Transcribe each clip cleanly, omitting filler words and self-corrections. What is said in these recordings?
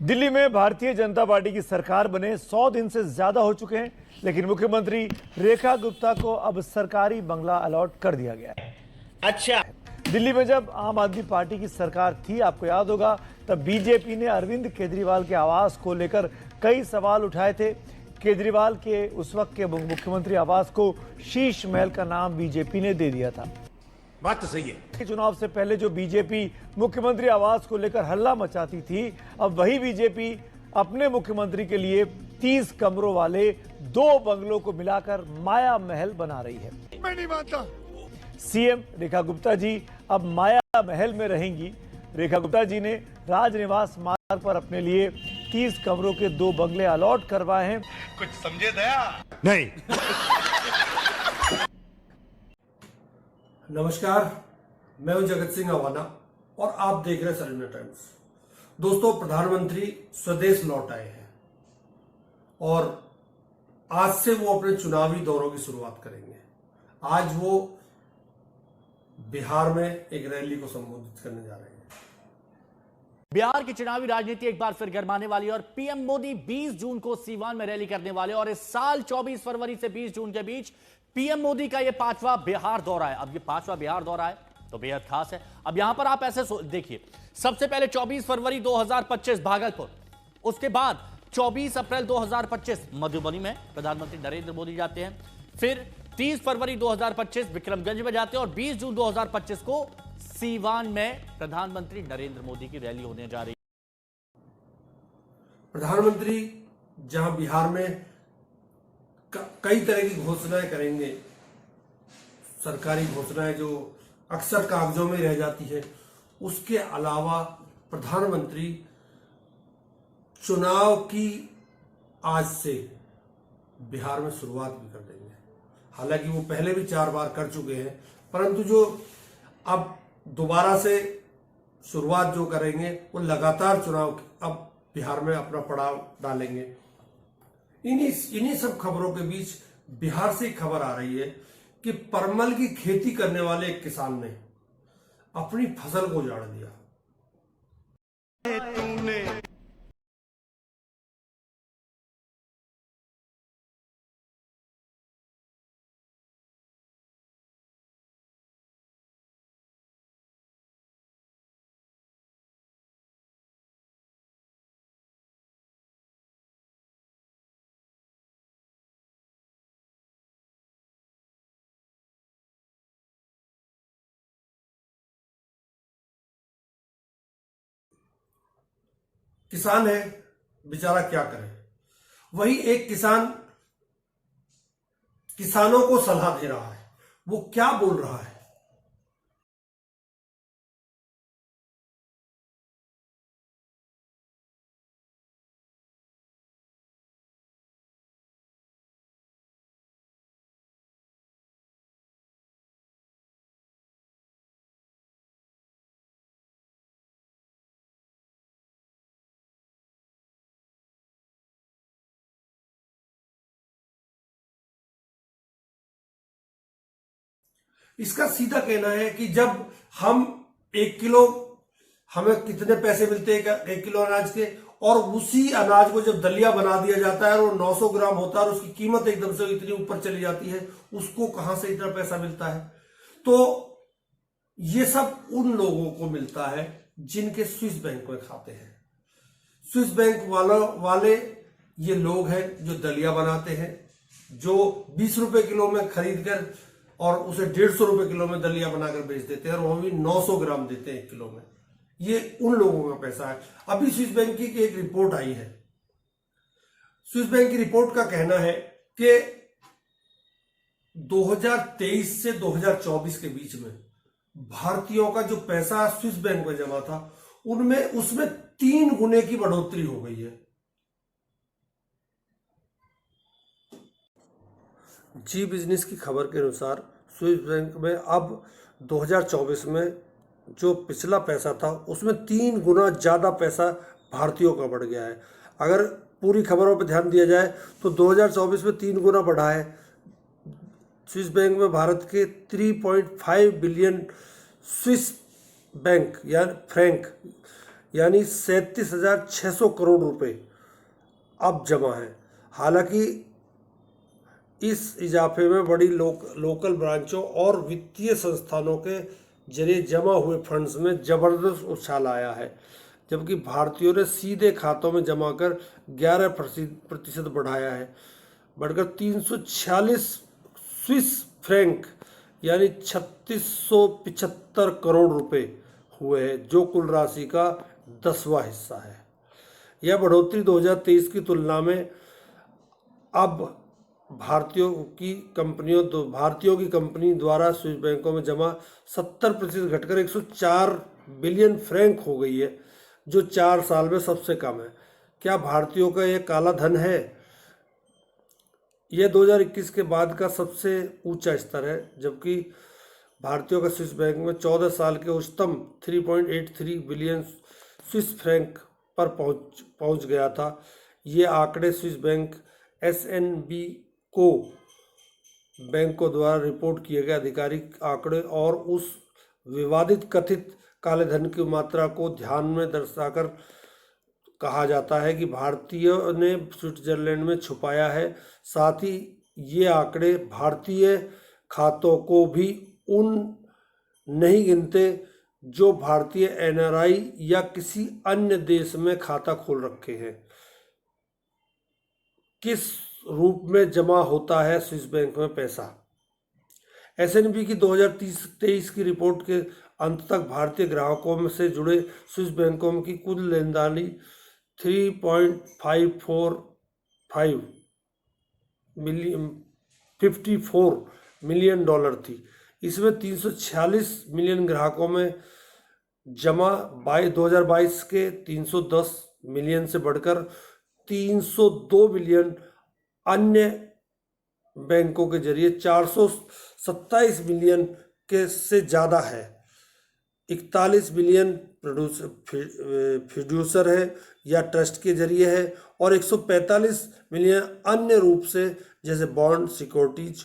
दिल्ली में भारतीय जनता पार्टी की सरकार बने 100 दिन से ज्यादा हो चुके हैं, लेकिन मुख्यमंत्री रेखा गुप्ता को अब सरकारी बंगला अलॉट कर दिया गया है। अच्छा, दिल्ली में जब आम आदमी पार्टी की सरकार थी, आपको याद होगा, तब बीजेपी ने अरविंद केजरीवाल के आवास को लेकर कई सवाल उठाए थे। केजरीवाल के उस वक्त के मुख्यमंत्री आवास को शीश महल का नाम बीजेपी ने दे दिया था। बात तो सही है। चुनाव से पहले जो बीजेपी मुख्यमंत्री आवास को लेकर हल्ला मचाती थी, अब वही बीजेपी अपने मुख्यमंत्री के लिए 30 कमरों वाले 2 बंगलों को मिलाकर माया महल बना रही है। मैं नहीं मानता। सीएम रेखा गुप्ता जी अब माया महल में रहेंगी। रेखा गुप्ता जी ने राजनिवास मार्ग पर अपने लिए 30 कमरों के 2 बंगले अलॉट करवाए हैं। कुछ समझे दया? नहीं। नमस्कार, मैं हूं जगत सिंह अवाना और आप देख रहे हैं सरिता टाइम्स। दोस्तों, प्रधानमंत्री स्वदेश लौट आए हैं और आज से वो अपने चुनावी दौरों की शुरुआत करेंगे। आज वो बिहार में एक रैली को संबोधित करने जा रहे हैं। बिहार की चुनावी राजनीति एक बार फिर गरमाने वाली है और पीएम मोदी 20 जून को सीवान में रैली करने वाले और इस साल 24 फरवरी से 20 जून के बीच पीएम मोदी का यह 5वां बिहार दौरा है। अब ये 5वां बिहार दौरा है तो बेहद खास है। अब यहां पर आप ऐसे देखिए, सबसे पहले 24 फरवरी 2025 भागलपुर, उसके बाद 24 अप्रैल 2025 मधुबनी में प्रधानमंत्री नरेंद्र मोदी जाते हैं, फिर 30 फरवरी 2025 विक्रमगंज में जाते हैं और 20 जून 2025 को सीवान में प्रधानमंत्री नरेंद्र मोदी की रैली होने जा रही है। प्रधानमंत्री जहां बिहार में कई तरह की घोषणाएं करेंगे, सरकारी घोषणाएं जो अक्सर कागजों में रह जाती है, उसके अलावा प्रधानमंत्री चुनाव की आज से बिहार में शुरुआत भी कर देंगे। हालांकि वो पहले भी 4 बार कर चुके हैं, परंतु जो अब दोबारा से शुरुआत जो करेंगे वो लगातार चुनाव अब बिहार में अपना पड़ाव डालेंगे। इन्हीं सब खबरों के बीच बिहार से खबर आ रही है कि परमल की खेती करने वाले एक किसान ने अपनी फसल को उजाड़ दिया। किसान है बेचारा, क्या करे। वही एक किसान किसानों को सलाह दे रहा है। वो क्या बोल रहा है? इसका सीधा कहना है कि जब हम 1 किलो, हमें कितने पैसे मिलते हैं 1 किलो अनाज के, और उसी अनाज को जब दलिया बना दिया जाता है और 900 ग्राम होता है और उसकी कीमत एकदम से इतनी ऊपर चली जाती है, उसको कहां से इतना पैसा मिलता है? तो ये सब उन लोगों को मिलता है जिनके स्विस बैंक में खाते हैं। स्विस बैंक वाले ये लोग हैं जो दलिया बनाते हैं, जो 20 रुपए किलो में खरीद कर और उसे 150 रुपए किलो में दलिया बनाकर बेच देते हैं और वो भी 900 ग्राम देते हैं 1 किलो में। ये उन लोगों का पैसा है। अभी स्विस बैंक की एक रिपोर्ट आई है। स्विस बैंक की रिपोर्ट का कहना है कि 2023 से 2024 के बीच में भारतीयों का जो पैसा स्विस बैंक में जमा था, उसमें 3 गुने की बढ़ोतरी हो गई है। जी बिजनेस की खबर के अनुसार स्विस बैंक में अब 2024 में जो पिछला पैसा था उसमें 3 गुना ज़्यादा पैसा भारतीयों का बढ़ गया है। अगर पूरी खबरों पर ध्यान दिया जाए तो 2024 में 3 गुना बढ़ा है। स्विस बैंक में भारत के 3.5 बिलियन स्विस बैंक या फ्रैंक यानी 37,600 करोड़ रुपए अब जमा है। हालांकि इस इजाफे में बड़ी लोकल ब्रांचों और वित्तीय संस्थानों के जरिए जमा हुए फंड्स में जबरदस्त उछाल आया है, जबकि भारतीयों ने सीधे खातों में जमा कर 11% बढ़ाया है, बढ़कर 346 स्विस फ्रैंक यानी 3675 करोड़ रुपए हुए हैं, जो कुल राशि का 10वां हिस्सा है। यह बढ़ोतरी 2023 की तुलना में अब भारतीयों की कंपनी द्वारा स्विस बैंकों में जमा 70% घटकर 104 बिलियन फ्रैंक हो गई है, जो 4 साल में सबसे कम है। क्या भारतीयों का यह काला धन है? यह 2021 के बाद का सबसे ऊंचा स्तर है, जबकि भारतीयों का स्विस बैंक में 14 साल के उच्चतम 3.83 बिलियन स्विस फ्रैंक पर पहुंच गया था। ये आंकड़े स्विस बैंक SNB को बैंकों द्वारा रिपोर्ट किए गए आधिकारिक आंकड़े और उस विवादित कथित काले धन की मात्रा को ध्यान में दर्शाकर कहा जाता है कि भारतीयों ने स्विट्जरलैंड में छुपाया है। साथ ही ये आंकड़े भारतीय खातों को भी उन नहीं गिनते जो भारतीय NRI या किसी अन्य देश में खाता खोल रखे हैं। किस रूप में जमा होता है स्विस बैंक में पैसा? SNB की 2023 की रिपोर्ट के अंत तक भारतीय ग्राहकों में से जुड़े स्विस बैंकों की कुल लेनदारी 3.54 मिलियन डॉलर थी। इसमें 346 मिलियन ग्राहकों में जमा 2022 के 310 मिलियन से बढ़कर 302 मिलियन अन्य बैंकों के जरिए 427 मिलियन के से ज़्यादा है। 41 मिलियन फिड्यूसर है या ट्रस्ट के जरिए है और 145 मिलियन अन्य रूप से जैसे बॉन्ड, सिक्योरिटीज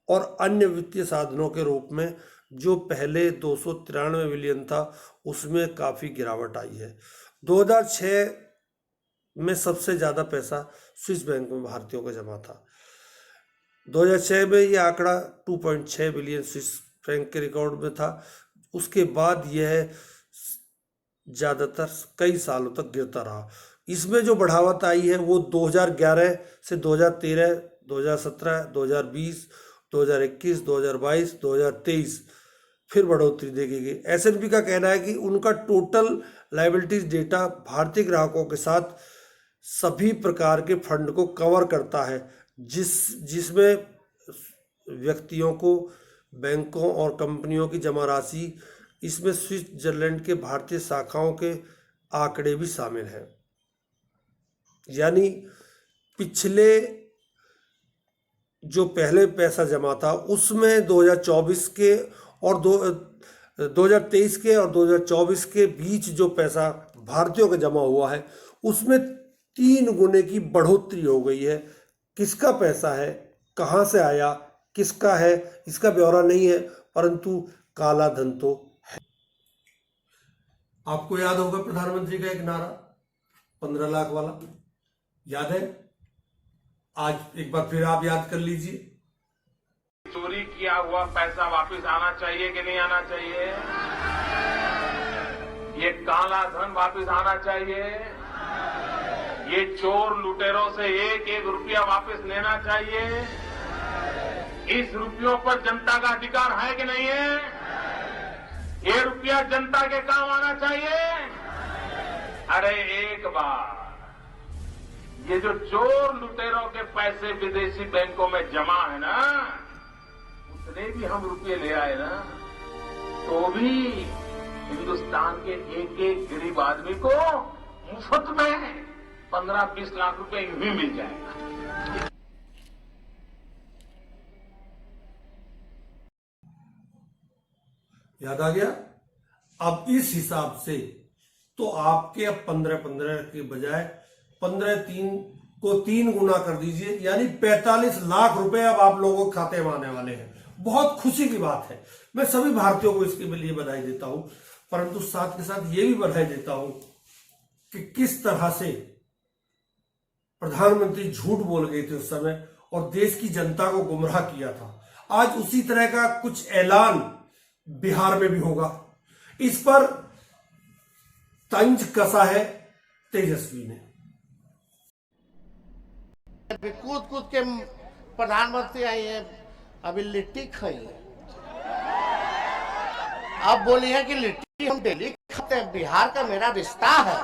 और अन्य वित्तीय साधनों के रूप में, जो पहले 293 मिलियन था उसमें काफ़ी गिरावट आई है। 2006 में सबसे ज़्यादा पैसा स्विस बैंक में भारतीयों का जमा था। 2006 में यह आंकड़ा 2.6 बिलियन स्विस फ्रैंक के रिकॉर्ड में था। उसके बाद यह ज़्यादातर कई सालों तक गिरता रहा। इसमें जो बढ़ावट आई है वो 2011 से 2013, 2017, 2020, 2021, 2022, 2023 फिर बढ़ोतरी देखी गई। SNB का कहना है कि उनका टोटल लायबिलिटीज डेटा भारतीय ग्राहकों के साथ सभी प्रकार के फंड को कवर करता है, जिसमें व्यक्तियों को, बैंकों और कंपनियों की जमा राशि, इसमें स्विट्जरलैंड के भारतीय शाखाओं के आंकड़े भी शामिल हैं। यानी पिछले जो पहले पैसा जमा था उसमें 2024 के और 2023 के और 2024 के बीच जो पैसा भारतीयों का जमा हुआ है उसमें 3 गुने की बढ़ोतरी हो गई है। किसका पैसा है, कहाँ से आया, किसका है, इसका ब्यौरा नहीं है, परंतु काला धन तो है। आपको याद होगा प्रधानमंत्री का एक नारा 15 लाख वाला, याद है? आज एक बार फिर आप याद कर लीजिए। चोरी किया हुआ पैसा वापस आना चाहिए कि नहीं आना चाहिए? ये काला धन वापस आना चाहिए। ये चोर लुटेरों से एक एक रुपया वापस लेना चाहिए। इस रुपयों पर जनता का अधिकार है कि नहीं है? ये रुपया जनता के काम आना चाहिए। अरे एक बार ये जो चोर लुटेरों के पैसे विदेशी बैंकों में जमा है ना, उतने भी हम रुपये ले आए ना, तो भी हिंदुस्तान के एक एक गरीब आदमी को मुफ्त में 15-20 लाख रुपए यूं ही मिल जाएगा। याद आ गया? अब इस हिसाब से तो आपके अब 15-15 के बजाय 15 को 3 गुना कर दीजिए, यानी 45 लाख रुपए अब आप लोगों के खाते में आने वाले हैं। बहुत खुशी की बात है। मैं सभी भारतीयों को इसके लिए बधाई देता हूं, परंतु साथ के साथ ये भी बधाई देता हूं कि किस तरह से प्रधानमंत्री झूठ बोल गए थे उस समय और देश की जनता को गुमराह किया था। आज उसी तरह का कुछ ऐलान बिहार में भी होगा। इस पर तंज कसा है तेजस्वी ने। कूद कूद के प्रधानमंत्री आई है, अभी लिट्टी खाई है। अब बोली है कि लिट्टी हम डेली खाते हैं, बिहार का मेरा रिश्ता है।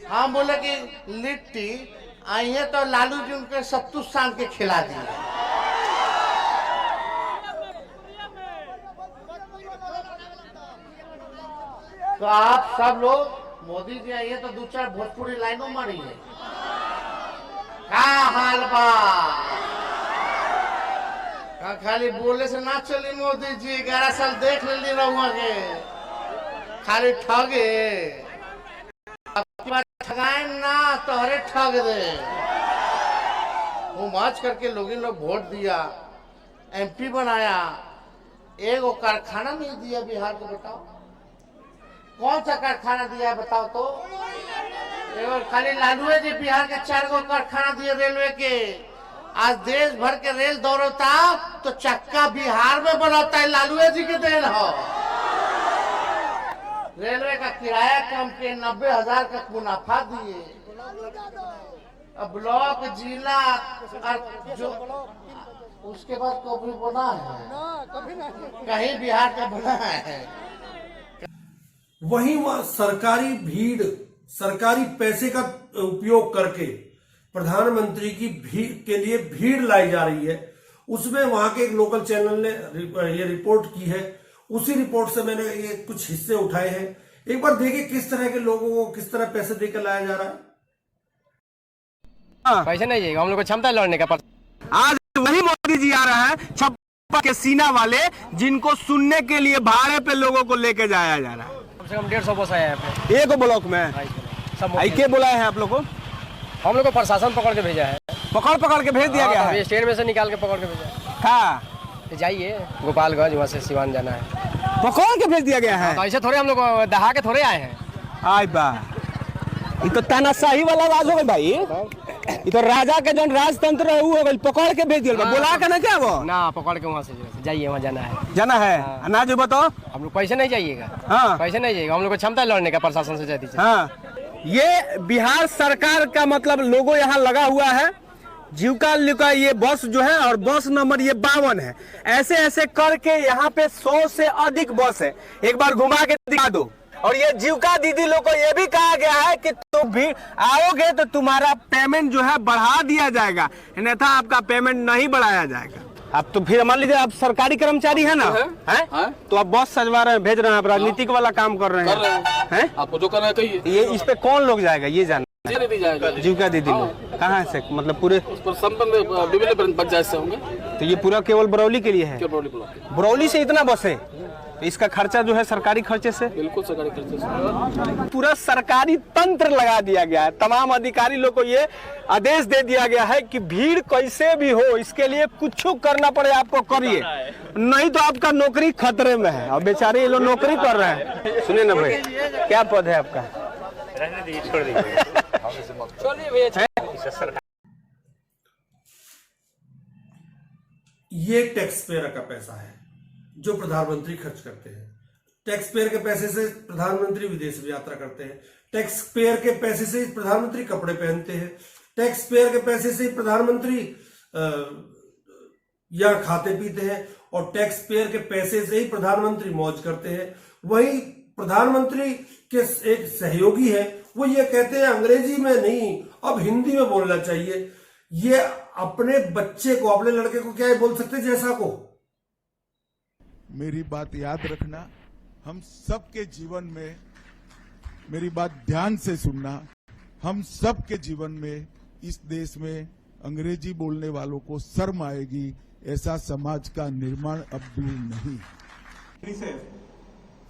हम बोले कि लिट्टी आई है तो लालू जी उनके सत्तू सान के खिला दिए। तो आप सब लोग, मोदी जी आई है तो 2-4 भोजपुरी लाइनों मारी है। का हाल बा? खाली बोले से ना चली मोदी जी, 11 साल देख लेली रहुआ के, खाली ठगे। ठगाए ना तोहरे ठग दे। वो माच करके लोग वोट दिया, एमपी बनाया, एगो कारखाना नहीं दिया बिहार को। बताओ कौन सा कारखाना दिया है बताओ तो? एगो खाली लालू जी बिहार के 4 गो कारखाना दिए रेलवे के। आज देश भर के रेल दौड़ता तो चक्का बिहार में बनाता है, लालू जी के देन हो। रेलवे का किराया कम के 90,000 का मुनाफा दिए। अब ब्लॉक जिला और जो उसके बाद कभी बना है, कहीं बिहार का बना है। वहीं वह सरकारी भीड़, सरकारी पैसे का उपयोग करके प्रधानमंत्री की भीड़ के लिए भीड़ लाई जा रही है। उसमें वहां के एक लोकल चैनल ने ये रिपोर्ट की है। उसी रिपोर्ट से मैंने ये कुछ हिस्से उठाए हैं। एक बार देखिए किस तरह के लोगों को किस तरह पैसे देकर लाया जा रहा है। पैसे नहीं जाएगा, हम लोग को क्षमता लड़ने का। आज वही मोदी जी आ रहा है, छप्पा के सीना वाले, जिनको सुनने के लिए भाड़े पे लोगों को लेके जाया जा रहा है। कम से कम 150 बस आए हैं एक ब्लॉक में। सब क्या बुलाए हैं आप लोग को? हम लोग को प्रशासन पकड़ के भेजा है। पकड़ के भेज दिया गया है। स्टेट में से निकाल के पकड़ के भेजा। हाँ, जाइए गोपालगंज, वहाँ से सिवान जाना है। पकड़ के भेज दिया गया है। तो ऐसे थोड़े हम लोग दहा के थोड़े आए हैं। आय बा, ये तो तानाशाही वाला राज हो गई भाई। ये तो राजा के जो राजतंत्र है वो हो गई, पकड़ के भेज दिया। बुला के ना क्या वो ना, पकड़ के वहाँ से जाइए, वहाँ जाना है। जाना है। अनाज बताओ, हम लोग पैसे नहीं जाइएगा। हाँ, पैसे नहीं जाइएगा, हम लोग को क्षमता लड़ने का प्रशासन से जाती है। हाँ, ये बिहार सरकार का मतलब लोगो यहाँ लगा हुआ है। जीविका ये बस जो है, और बस नंबर ये 52 है। ऐसे ऐसे करके यहाँ पे 100 से अधिक बस है। एक बार घुमा के दिखा दो। और ये जीविका दीदी लोग को ये भी कहा गया है कि तुम भी आओगे तो तुम्हारा पेमेंट जो है बढ़ा दिया जाएगा, अन्यथा आपका पेमेंट नहीं बढ़ाया जाएगा। अब तो फिर मान लीजिए आप सरकारी कर्मचारी है ना, है? तो आप बस सजवा रहे हैं, भेज रहे हैं, आप राजनीतिक वाला काम कर रहे हैं। आपको जो करना है कहिए। ये इस पे कौन लोग जाएगा ये जानना? जीविका दीदी लोग कहाँ से, मतलब पूरे विभिन्न पंचायत से होंगे। तो ये पूरा केवल बरौली के लिए है? बरौली से इतना बस है, तो इसका खर्चा जो है सरकारी खर्चे से? बिल्कुल सरकारी खर्चे से। पूरा सरकारी तंत्र लगा दिया गया है। तमाम अधिकारी लोग को ये आदेश दे दिया गया है कि भीड़ कैसे भी हो, इसके लिए कुछ करना पड़े आपको करिए, नहीं तो आपका नौकरी खतरे में है। और बेचारे ये लोग नौकरी कर रहे हैं। सुनिए ना भाई, क्या पद है आपका? छोड़ दीजिए। ये टैक्स पेयर का पैसा है जो प्रधानमंत्री खर्च करते हैं। टैक्स पेयर के पैसे से प्रधानमंत्री विदेश यात्रा करते हैं। टैक्स पेयर के पैसे से प्रधानमंत्री कपड़े पहनते हैं। टैक्स पेयर के पैसे से प्रधानमंत्री यहाँ खाते पीते हैं। और टैक्स पेयर के पैसे से ही प्रधानमंत्री मौज करते हैं। वही प्रधानमंत्री के एक सहयोगी है, वो ये कहते हैं अंग्रेजी में नहीं, अब हिंदी में बोलना चाहिए। ये अपने बच्चे को, अपने लड़के को क्या बोल सकते जैसा को? मेरी बात याद रखना, हम सबके जीवन में, मेरी बात ध्यान से सुनना, हम सबके जीवन में इस देश में अंग्रेजी बोलने वालों को शर्म आएगी, ऐसा समाज का निर्माण अब दूर नहीं।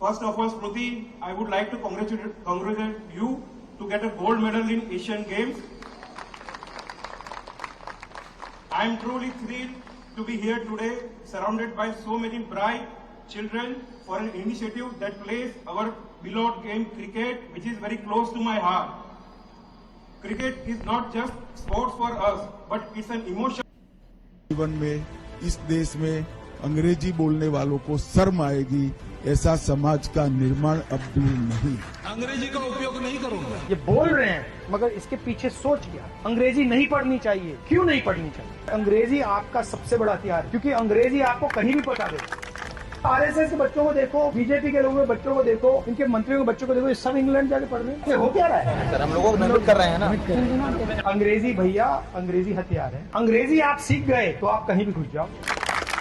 First of all, Smriti, I would like to congratulate you to get a gold medal in Asian Games. I am truly thrilled to be here today, surrounded by so many bright children for an initiative that places our beloved game cricket, which is very close to my heart. Cricket is not just sports for us, but it's an emotion. जीवन में इस देश में अंग्रेजी बोलने वालों को शर्म आएगी, ऐसा समाज का निर्माण अब दूर नहीं। अंग्रेजी का उपयोग नहीं करूंगा। ये बोल रहे हैं मगर इसके पीछे सोच क्या? अंग्रेजी नहीं पढ़नी चाहिए। क्यों नहीं पढ़नी चाहिए? अंग्रेजी आपका सबसे बड़ा हथियार है, क्योंकि अंग्रेजी आपको कहीं भी पता देगा। आरएसएस के बच्चों को देखो, बीजेपी के लोगों के बच्चों को देखो, इनके मंत्रियों के बच्चों को देखो, ये सब इंग्लैंड जाके पढ़ रहे हैं। हो क्या रहा है सर? हम लोगों को मदद कर रहे हैं ना। अंग्रेजी भैया, अंग्रेजी हथियार है। अंग्रेजी आप सीख गए तो आप कहीं भी घुस जाओ।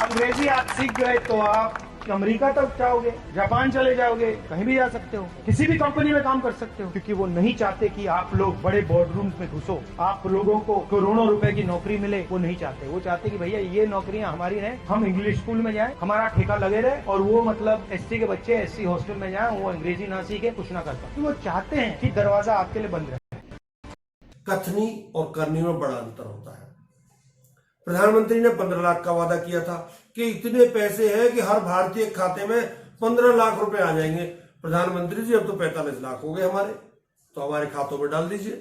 अंग्रेजी आप सीख गए तो आप अमेरिका तक जाओगे, जापान चले जाओगे, कहीं भी जा सकते हो, किसी भी कंपनी में काम कर सकते हो, क्योंकि वो नहीं चाहते कि आप लोग बड़े बोर्ड रूम में घुसो, आप लोगों को करोड़ों रुपए की नौकरी मिले। वो नहीं चाहते। वो चाहते कि भैया ये नौकरियां हमारी हैं, हम इंग्लिश स्कूल में जाएं, हमारा ठेका लगे रहे, और वो मतलब एसटी के बच्चे एससी हॉस्टल में जाएं, वो अंग्रेजी ना सीखे, कुछ ना कर पाए। वो चाहते हैं कि दरवाजा आपके लिए बंद रहे। कथनी और करनी में बड़ा अंतर होता है। प्रधानमंत्री ने 15 लाख का वादा किया था कि इतने पैसे हैं कि हर भारतीय खाते में 15 लाख रुपए आ जाएंगे। प्रधानमंत्री जी अब तो 45 लाख हो गए हमारे, तो हमारे खातों में डाल दीजिए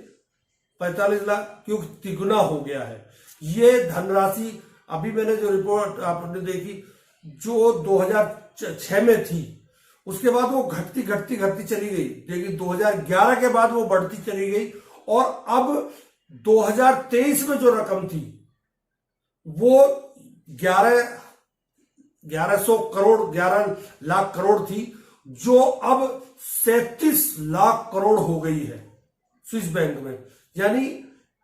45 लाख, क्योंकि तिगुना हो गया है ये धनराशि। अभी मैंने जो रिपोर्ट आपने देखी, जो 2006 में थी, उसके बाद वो घटती घटती घटती चली गई, लेकिन 2011 के बाद वो बढ़ती चली गई, और अब 2023 में जो रकम थी वो 1100 करोड़ 11 लाख करोड़ थी, जो अब 37 लाख करोड़ हो गई है स्विस बैंक में। यानी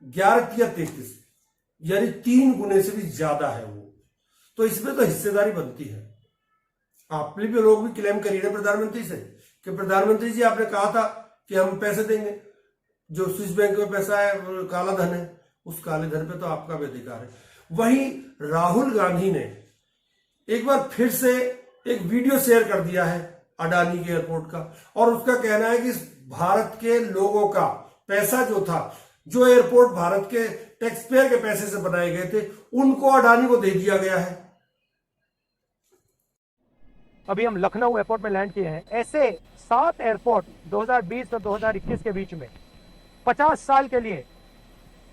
11 या 33, यानी 3 गुने से भी ज्यादा है वो। तो इसमें तो हिस्सेदारी बनती है। आपने भी लोग भी क्लेम करिए प्रधानमंत्री से कि प्रधानमंत्री जी आपने कहा था कि हम पैसे देंगे, जो स्विस बैंक में पैसा है काला धन है, उस काले धन पे तो आपका भी अधिकार है। वहीं राहुल गांधी ने एक बार फिर से एक वीडियो शेयर कर दिया है अडानी के एयरपोर्ट का, और उसका कहना है कि भारत के लोगों का पैसा जो था, जो एयरपोर्ट भारत के टैक्स पेयर के पैसे से बनाए गए थे, उनको अडानी को दे दिया गया है। अभी हम लखनऊ एयरपोर्ट में लैंड किए हैं। ऐसे 7 एयरपोर्ट 2020 और 2021 के बीच में 50 साल के लिए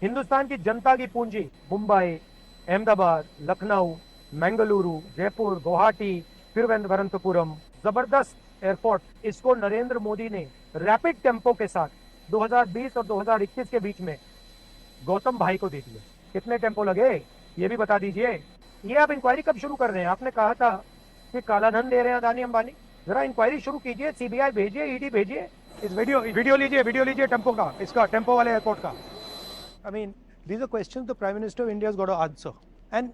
हिंदुस्तान की जनता की पूंजी मुंबई, अहमदाबाद, लखनऊ, मंगलुरु, जयपुर, गुवाहाटी, तिरुवनंतपुरम, जबरदस्त एयरपोर्ट, इसको नरेंद्र मोदी ने रैपिड टेम्पो के साथ 2020 और 2021 के बीच में गौतम भाई को दे दिए। कितने टेम्पो लगे ये भी बता दीजिए। ये आप इंक्वायरी कब शुरू कर रहे हैं? आपने कहा था कि काला धन दे रहे हैं अदानी अंबानी। जरा इंक्वायरी शुरू कीजिए, सीबीआई भेजिए, ईडी भेजिए। इस वीडियो लीजिए टेम्पो का, इसका टेम्पो वाले एयरपोर्ट का। I mean, these are questions the Prime Minister of India has got to answer. And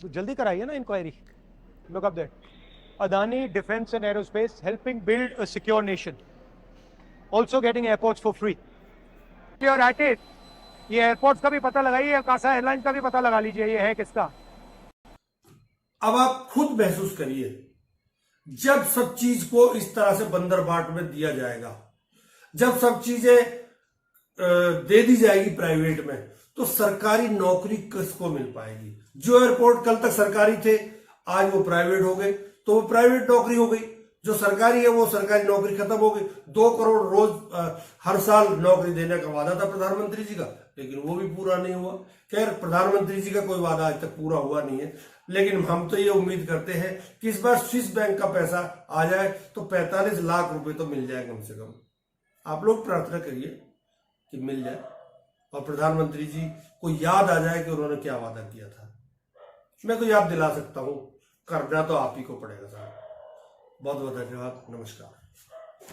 जल्दी कराइए ना inquiry. Look up there. Adani Defence and Aerospace helping build a secure nation. Also getting airports for free. You're at it. ये airports का भी पता लगाइए, Kasa airlines का भी पता लगा लीजिए, ये है किसका। अब आप खुद महसूस करिए, जब सब चीज को इस तरह से बंदरबाट में दिया जाएगा, जब सब चीजें दे दी जाएगी प्राइवेट में, तो सरकारी नौकरी किसको मिल पाएगी? जो एयरपोर्ट कल तक सरकारी थे, आज वो प्राइवेट हो गए, तो वो प्राइवेट नौकरी हो गई। जो सरकारी है वो सरकारी नौकरी खत्म हो गई। 2 करोड़ रोज हर साल नौकरी देने का वादा था प्रधानमंत्री जी का, लेकिन वो भी पूरा नहीं हुआ। खैर, प्रधानमंत्री जी का कोई वादा आज तक पूरा हुआ नहीं है, लेकिन हम तो ये उम्मीद करते हैं कि इस बार स्विस बैंक का पैसा आ जाए तो 45 लाख रुपए तो मिल जाए कम से कम। आप लोग प्रार्थना करिए कि मिल जाए, और प्रधानमंत्री जी को याद आ जाए कि उन्होंने क्या वादा किया था। मैं तो याद दिला सकता हूं, करना तो आप ही को पड़ेगा साहब। बहुत बहुत धन्यवाद, नमस्कार।